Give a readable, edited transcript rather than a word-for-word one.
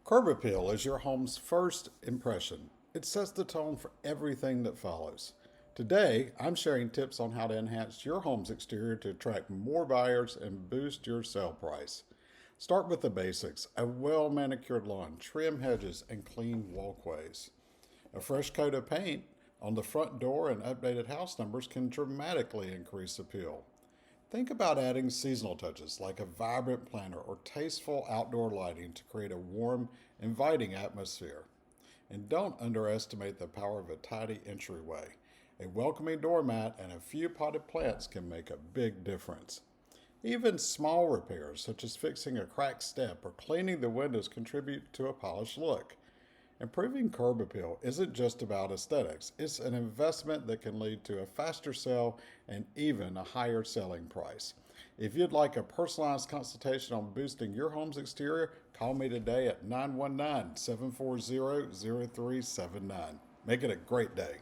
Curb appeal is your home's first impression. It sets the tone for everything that follows. Today, I'm sharing tips on how to enhance your home's exterior to attract more buyers and boost your sale price. Start with the basics: a well manicured lawn, trim hedges, and clean walkways. A fresh coat of paint on the front door and updated house numbers can dramatically increase appeal. Think about adding seasonal touches like a vibrant planter or tasteful outdoor lighting to create a warm, inviting atmosphere. And don't underestimate the power of a tidy entryway. A welcoming doormat and a few potted plants can make a big difference. Even small repairs, such as fixing a cracked step or cleaning the windows, contribute to a polished look. Improving curb appeal isn't just about aesthetics, it's an investment that can lead to a faster sale and even a higher selling price. If you'd like a personalized consultation on boosting your home's exterior, call me today at 919 740 0379. Make it a great day.